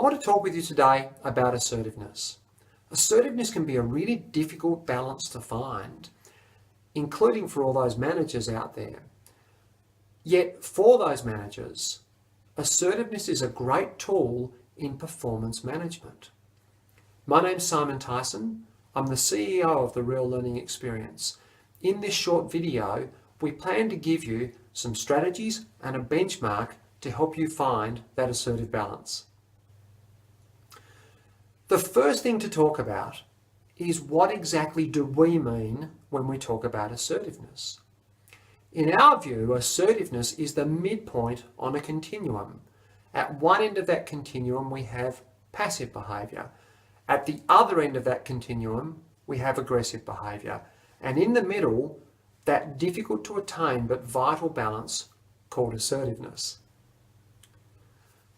want to talk with you today about assertiveness. Assertiveness can be a really difficult balance to find, including for all those managers out there. Yet for those managers, assertiveness is a great tool in performance management. My name's Simon Tyson. I'm the CEO of the Real Learning Experience. In this short video, we plan to give you some strategies and a benchmark to help you find that assertive balance. The first thing to talk about is what exactly do we mean when we talk about assertiveness. In our view, assertiveness is the midpoint on a continuum. At one end of that continuum, we have passive behaviour. At the other end of that continuum, we have aggressive behaviour. And in the middle, that difficult to attain but vital balance called assertiveness.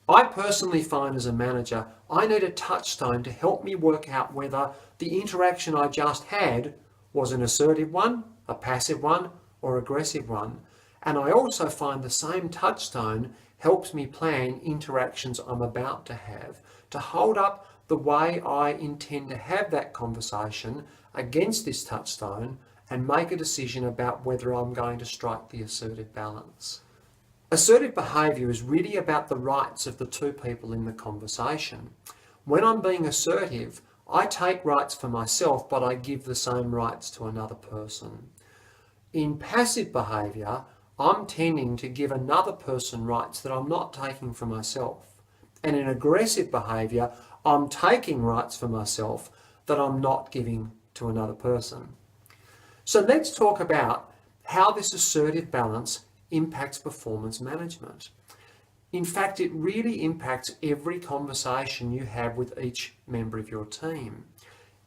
I personally find as a manager, I need a touchstone to help me work out whether the interaction I just had was an assertive one, a passive one, or aggressive one. And I also find the same touchstone helps me plan interactions I'm about to have, to hold up the way I intend to have that conversation against this touchstone and make a decision about whether I'm going to strike the assertive balance. Assertive behaviour is really about the rights of the two people in the conversation. When I'm being assertive, I take rights for myself, but I give the same rights to another person. In passive behaviour, I'm tending to give another person rights that I'm not taking for myself. And in aggressive behaviour, I'm taking rights for myself that I'm not giving to another person. So let's talk about how this assertive balance impacts performance management. In fact, it really impacts every conversation you have with each member of your team.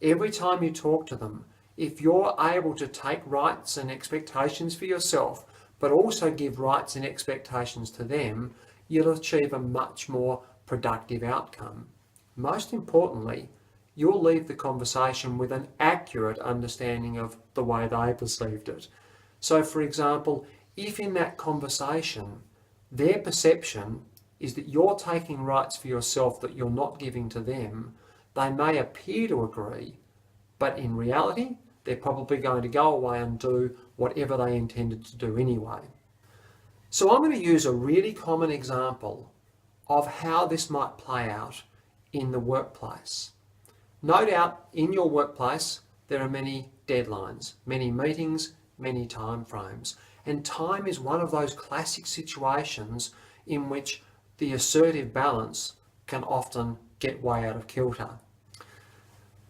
Every time you talk to them, if you're able to take rights and expectations for yourself, but also give rights and expectations to them, you'll achieve a much more productive outcome. Most importantly, you'll leave the conversation with an accurate understanding of the way they perceived it. So for example, if in that conversation, their perception is that you're taking rights for yourself that you're not giving to them, they may appear to agree, but in reality, they're probably going to go away and do whatever they intended to do anyway. So I'm going to use a really common example of how this might play out in the workplace. No doubt in your workplace, there are many deadlines, many meetings, many time frames. And time is one of those classic situations in which the assertive balance can often get way out of kilter.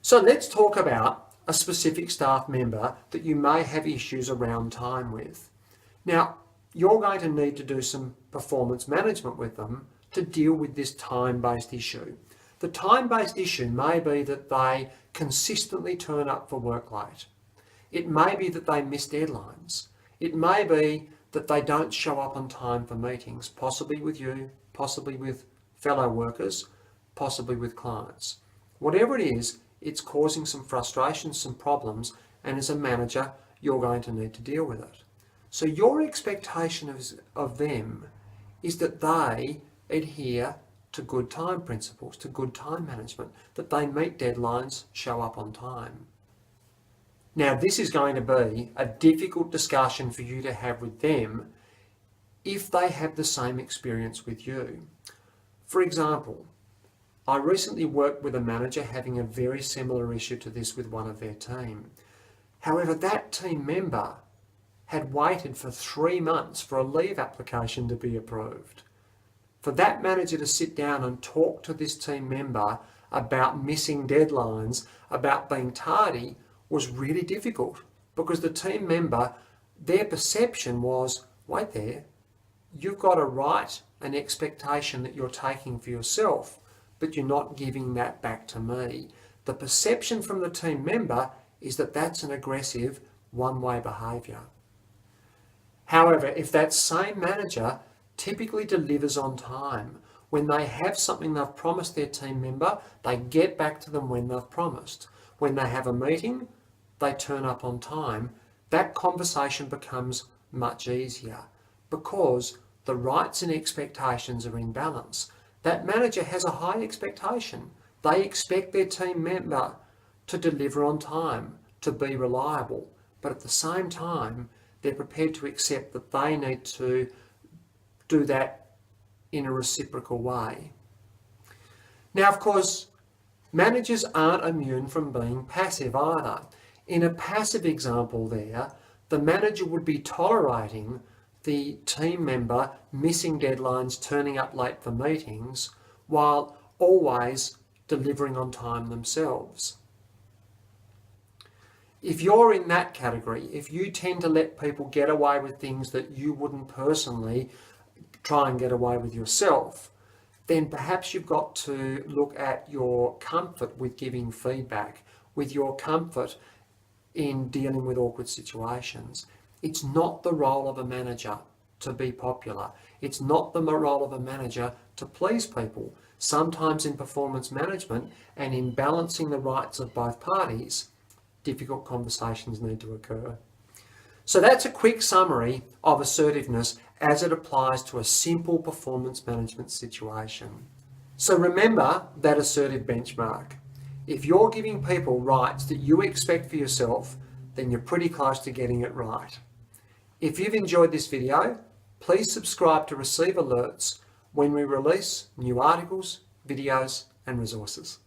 So let's talk about a specific staff member that you may have issues around time with. Now, you're going to need to do some performance management with them to deal with this time-based issue. The time-based issue may be that they consistently turn up for work late. It may be that they miss deadlines. It may be that they don't show up on time for meetings, possibly with you, possibly with fellow workers, possibly with clients. Whatever it is, it's causing some frustration, some problems, and as a manager, you're going to need to deal with it. So your expectation of them is that they adhere to good time principles, to good time management, that they meet deadlines, show up on time. Now, this is going to be a difficult discussion for you to have with them if they have the same experience with you. For example, I recently worked with a manager having a very similar issue to this with one of their team. However, that team member had waited for 3 months for a leave application to be approved. For that manager to sit down and talk to this team member about missing deadlines, about being tardy, was really difficult because the team member, their perception was, wait there, you've got a right, an expectation that you're taking for yourself, but you're not giving that back to me. The perception from the team member is that that's an aggressive, one-way behaviour. However, if that same manager typically delivers on time, when they have something they've promised their team member, they get back to them when they've promised. When they have a meeting, they turn up on time. That conversation becomes much easier because the rights and expectations are in balance. that manager has a high expectation. They expect their team member to deliver on time, to be reliable, but at the same time, they're prepared to accept that they need to do that in a reciprocal way. Now, of course, managers aren't immune from being passive either. In a passive example there, the manager would be tolerating the team member missing deadlines, turning up late for meetings, while always delivering on time themselves. If you're in that category, if you tend to let people get away with things that you wouldn't personally try and get away with yourself, then perhaps you've got to look at your comfort with giving feedback, with your comfort in dealing with awkward situations. It's not the role of a manager to be popular. It's not the role of a manager to please people. Sometimes in performance management and in balancing the rights of both parties, difficult conversations need to occur. So that's a quick summary of assertiveness as it applies to a simple performance management situation. So remember that assertive benchmark. If you're giving people rights that you expect for yourself, then you're pretty close to getting it right. If you've enjoyed this video, please subscribe to receive alerts when we release new articles, videos, and resources.